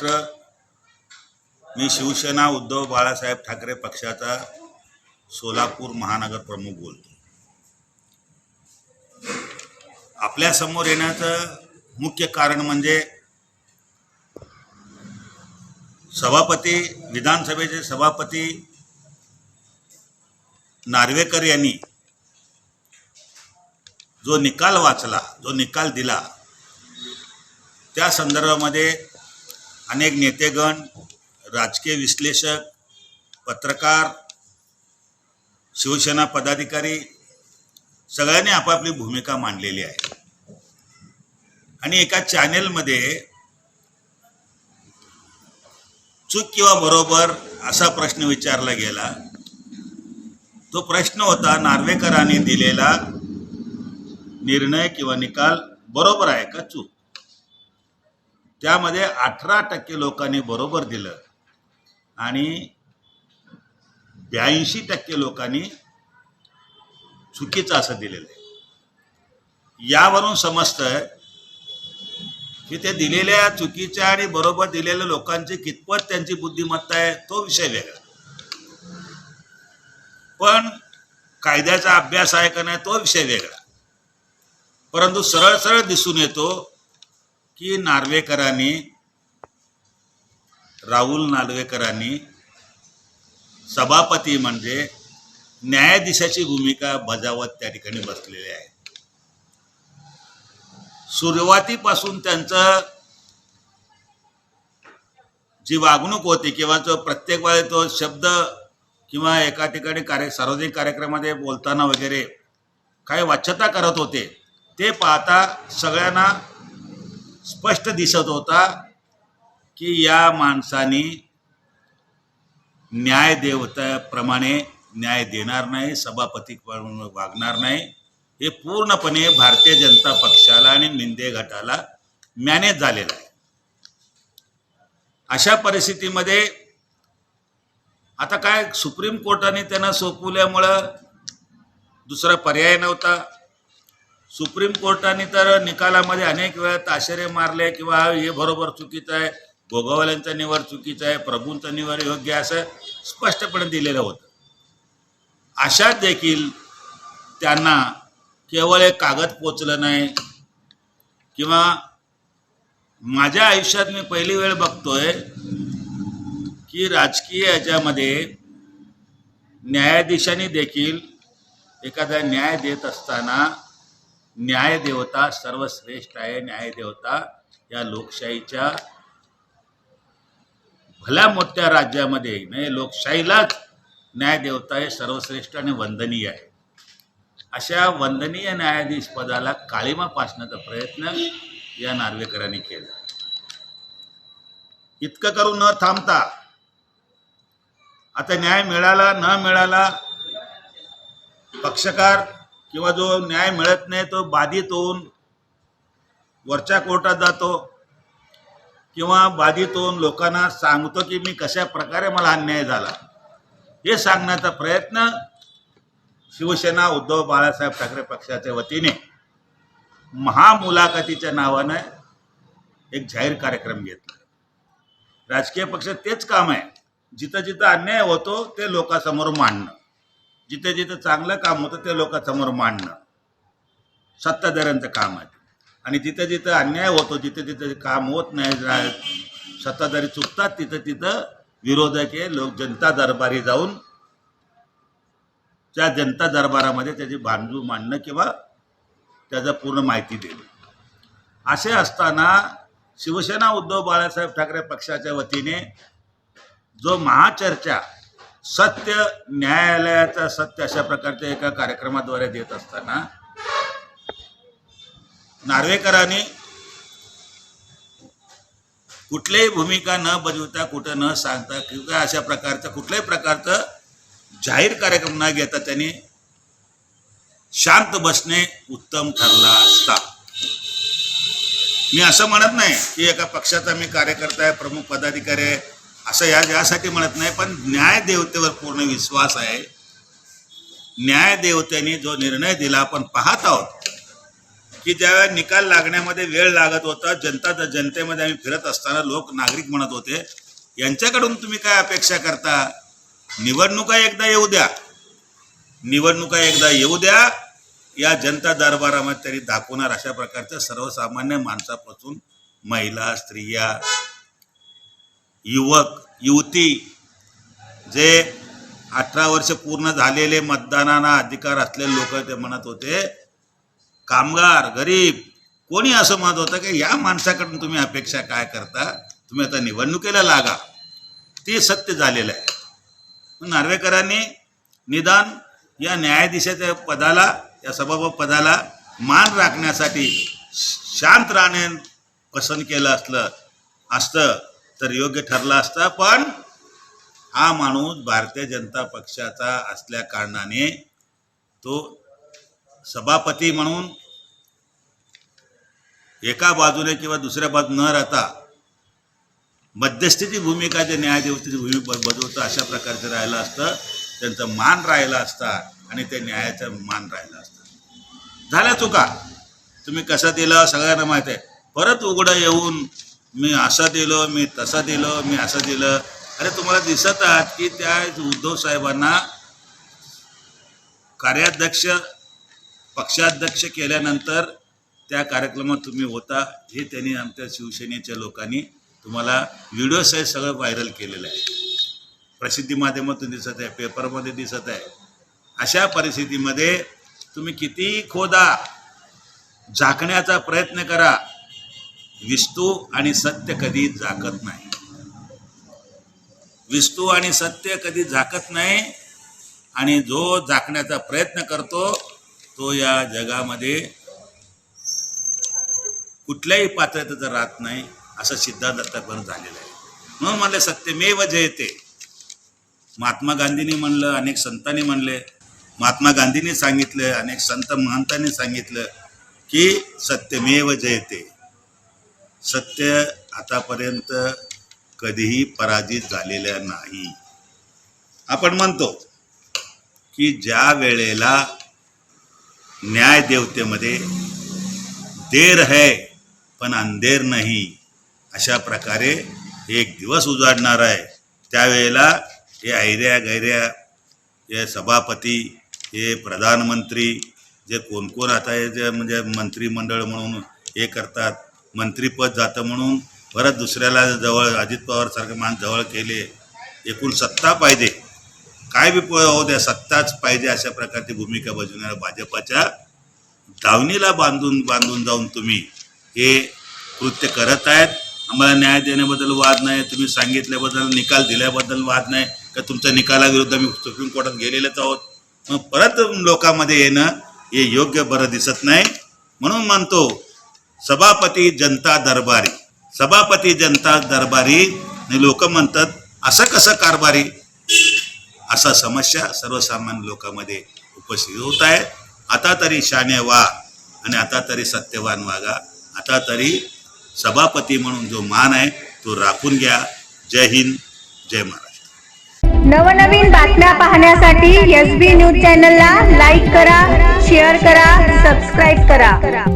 महाराष्ट्र. मी शिवसेना उद्धव बाळासाहेब ठाकरे पक्षाचा सोलापूर महानगर प्रमुख बोलतो. आपल्यासमोर येण्याचं मुख्य कारण म्हणजे सभापती, विधानसभेचे सभापती नार्वेकर यांनी जो निकाल वाचला, जो निकाल दिला, त्या संदर्भामध्ये अनेक नेतेगण, राजकीय विश्लेषक, पत्रकार, शिवसेना पदाधिकारी सगळ्यांनी आपापली भूमिका मांडलेली आहे. आणि एका चॅनेलमध्ये चूक किंवा बरोबर असा प्रश्न विचारला गेला. तो प्रश्न होता, नार्वेकरांनी दिलेला निर्णय किंवा निकाल बरोबर आहे का चूक? त्यामध्ये 18% लोकांनी बरोबर दिलं आणि 82% लोकांनी चुकीचं असं दिलेलं आहे. यावरून समजतं की ते दिलेल्या चुकीच्या आणि बरोबर दिलेल्या लोकांची कितपत त्यांची बुद्धिमत्ता आहे तो विषय वेगळा, पण कायद्याचा अभ्यास आहे का नाही तो विषय वेगळा. परंतु सरळ सरळ दिसून येतो की राहुल नार्वेकरांनी सभापती म्हणजे न्यायाधीशाची भूमिका बजावत त्या ठिकाणी बसलेले आहे. सुरुवातीपासून त्यांचं जी वागणूक होती किंवा जो प्रत्येक वेळेस तो शब्द किंवा एका ठिकाणी सार्वजनिक कार्यक्रमामध्ये बोलताना वगैरे काय वाच्यता करत होते, ते पाहता सगळ्यांना स्पष्ट दिसत होता की या माणसाने न्याय देवतेप्रमाणे न्याय देणार नाही, सभापती वागणार नाही. हे पूर्णपणे भारतीय जनता पक्षाला आणि मिंदे गटाला मॅनेज झालेलं आहे. अशा परिस्थितीमध्ये आता काय, सुप्रीम कोर्टाने त्यांना सोपवल्यामुळं दुसरा पर्याय नव्हता. सुप्रीम कोर्टाने तर निकालामध्ये अनेक वेळा ताशेरे मारले किंवा हे बरोबर चुकीचं आहे, गोगावल्यांचा निवड चुकीचा आहे, प्रभूंचा निवड योग्य, असं स्पष्टपणे दिलेलं होतं. अशात देखील त्यांना केवळ एक कागद पोचलं नाही. किंवा माझ्या आयुष्यात मी पहिली वेळ बघतोय की राजकीय याच्यामध्ये न्यायाधीशांनी देखील एखादा न्याय देत असताना न्यायदेवता सर्वश्रेष्ठ आहे, न्यायदेवता या लोकशाहीच्या भल्या मोठ्या राज्यामध्ये नाही, लोकशाहीलाच न्यायदेवता हे सर्वश्रेष्ठ आणि वंदनीय आहे. अशा वंदनीय न्यायाधीश पदाला काळिमा फासण्याचा प्रयत्न या नार्वेकरांनी केला. इतकं करून न थांबता आता न्याय मिळाला न मिळाला, पक्षकार किंवा जो न्याय मिळत नाही तो बाधित होऊन वरच्या कोर्टात जातो किंवा बाधित होऊन लोकांना सांगतो की मी कशा प्रकारे मला अन्याय झाला, हे सांगण्याचा प्रयत्न शिवसेना उद्धव बाळासाहेब ठाकरे पक्षाच्या वतीने महामुलाखतीच्या नावानं एक जाहीर कार्यक्रम घेतला. राजकीय पक्षात तेच काम आहे, जिथं जिथं अन्याय होतो ते लोकांसमोर मांडणं, जिथे जिथं चांगलं काम होतं ते लोकांसमोर मांडणं सत्ताधाऱ्यांचं काम आहे. आणि जिथं जिथं अन्याय होतो, जिथे जिथं काम होत नाही, सत्ताधारी चुकतात, तिथं तिथं विरोधक हे लोक जनता दरबारी जाऊन त्या जनता दरबारामध्ये त्याची बांधू मांडणं किंवा त्याचा पूर्ण माहिती देणं. असे असताना शिवसेना उद्धव बाळासाहेब ठाकरे पक्षाच्या वतीने जो महाचर्चा सत्य न्यायालयाचा सत्य अशा प्रकारच्या एका कार्यक्रमाद्वारे देत असताना नार्वेकरांनी कुठल्याही भूमिका न बजवता, कुठं न सांगता किंवा अशा प्रकारचं कुठल्याही प्रकारचं जाहीर कार्यक्रम न घेता त्यांनी शांत बसणे उत्तम ठरला असता. मी असं म्हणत नाही की एका पक्षाचा मी कार्यकर्ता आहे, प्रमुख पदाधिकारी आहे, असं यासाठी म्हणत नाही, पण न्यायदेवतेवर पूर्ण विश्वास आहे. न्यायदेवतेने जो निर्णय दिला आपण पाहत आहोत की ज्यावेळेस निकाल लागण्यामध्ये वेळ लागत होता, जनतेमध्ये आम्ही फिरत असताना लोक नागरिक म्हणत होते, यांच्याकडून तुम्ही काय अपेक्षा करता? निवडणुका एकदा येऊ द्या, निवडणुका एकदा येऊ द्या, या जनता दरबारामध्ये तरी दाखवणार अशा प्रकारच्या सर्वसामान्य माणसापासून महिला, स्त्रिया, युवक, युवती, जे 18 वर्ष पूर्ण झालेले मतदानाला अधिकार असलेले लोक ते म्हणत होते, कामगार, गरीब, कोणी असं म्हणत होतं की या माणसाकडून तुम्ही अपेक्षा काय करता? तुम्ही आता निवडणुकीला लागा. ते सत्य झालेलं आहे. नार्वेकरांनी निदान या न्यायाधीशाच्या पदाला, या सभापती पदाला मान राखण्यासाठी शांत राहणे पसंत केलं असतं तर योग्य ठरलं असतं. पण हा माणूस भारतीय जनता पक्षाचा असल्या कारणाने तो सभापती म्हणून एका बाजूने किंवा दुसऱ्या बाजू न राहता मध्यस्थीची भूमिका जे न्यायाधीशाची भूमिका बजावतं अशा प्रकारचं राहिलं असतं, त्यांचा मान राहिला असता आणि ते न्यायाचा मान राहिला असता. झाल्या चुका, तुम्ही कसं दिलं सगळ्यांना माहिती आहे. परत उघडं येऊन मी असं दिलं, मी तसं दिलं, मी असं दिलं. अरे तुम्हाला दिसत आहात की त्या उद्धव साहेबांना कार्याध्यक्ष, पक्षाध्यक्ष केल्यानंतर त्या कार्यक्रमात तुम्ही होता, हे त्यांनी आमच्या शिवसेनेच्या लोकांनी तुम्हाला व्हिडिओसहित सगळं व्हायरल केलेलं आहे. प्रसिद्धी माध्यमातून दिसत आहे, पेपरमध्ये दिसत आहे. अशा परिस्थितीमध्ये तुम्ही कितीही खोदा, झाकण्याचा प्रयत्न करा, विस्तू आणि सत्य कधी झाकत नाही. विस्तू आणि सत्य कधी झाकत नाही. आणि जो झाकण्याचा प्रयत्न करतो तो या जगामध्ये कुठल्याही पात्रतेचं राहत नाही, असं सिद्धांत आतापर्यंत झालेलं आहे. म्हणून म्हणले सत्यमेव जयते. महात्मा गांधींनी म्हणलं, अनेक संतांनी म्हणले, महात्मा गांधींनी सांगितलं, अनेक संत महंतांनी सांगितलं की सत्यमेव जयते. सत्य आतापर्यंत कधीही पराजित झालेलं नाही. आपण म्हणतो की ज्या वेळेला न्याय देवतेमध्ये देर है पण अंधेर नाही, अशा प्रकारे एक दिवस उजाडणार आहे. त्यावेळेला हे ऐऱ्या गैऱ्या, हे सभापती, हे प्रधानमंत्री, जे कोण कोण आता हे जे म्हणजे मंत्रिमंडळ म्हणून हे करतात, मंत्रीपद जातं म्हणून परत दुसऱ्याला जवळ, अजित पवारसारखे माणसं जवळ केले. एकूण सत्ता पाहिजे, काय बी होऊ द्या, सत्ताच पाहिजे, अशा प्रकारची भूमिका बजावणाऱ्या भाजपाच्या दावणीला बांधून जाऊन तुम्ही हे कृत्य करत आहेत. आम्हाला न्याय देण्याबद्दल वाद नाही, तुम्ही सांगितल्याबद्दल, निकाल दिल्याबद्दल वाद नाही, का तुमच्या निकालाविरुद्ध आम्ही सुप्रीम कोर्टात गेलेलेच आहोत. मग परत लोकांमध्ये येणं हे योग्य बरं दिसत नाही. म्हणून म्हणतो सभापती जनता दरबारी, सभापती जनता दरबारी. लोक म्हणतात असं कसं कारभारी, असा समस्या सर्वसामान्य लोकांमध्ये उपस्थित होत आहेत. आता तरी शाने व्हा आणि आता तरी सत्यवान वागा. आता तरी सभापती म्हणून जो मान आहे तो राखून घ्या. जय हिंद, जय महाराष्ट्र. नवनवीन बातम्या पाहण्यासाठी SB न्यूज चॅनलला लाईक करा, शेअर करा, सबस्क्राईब करा.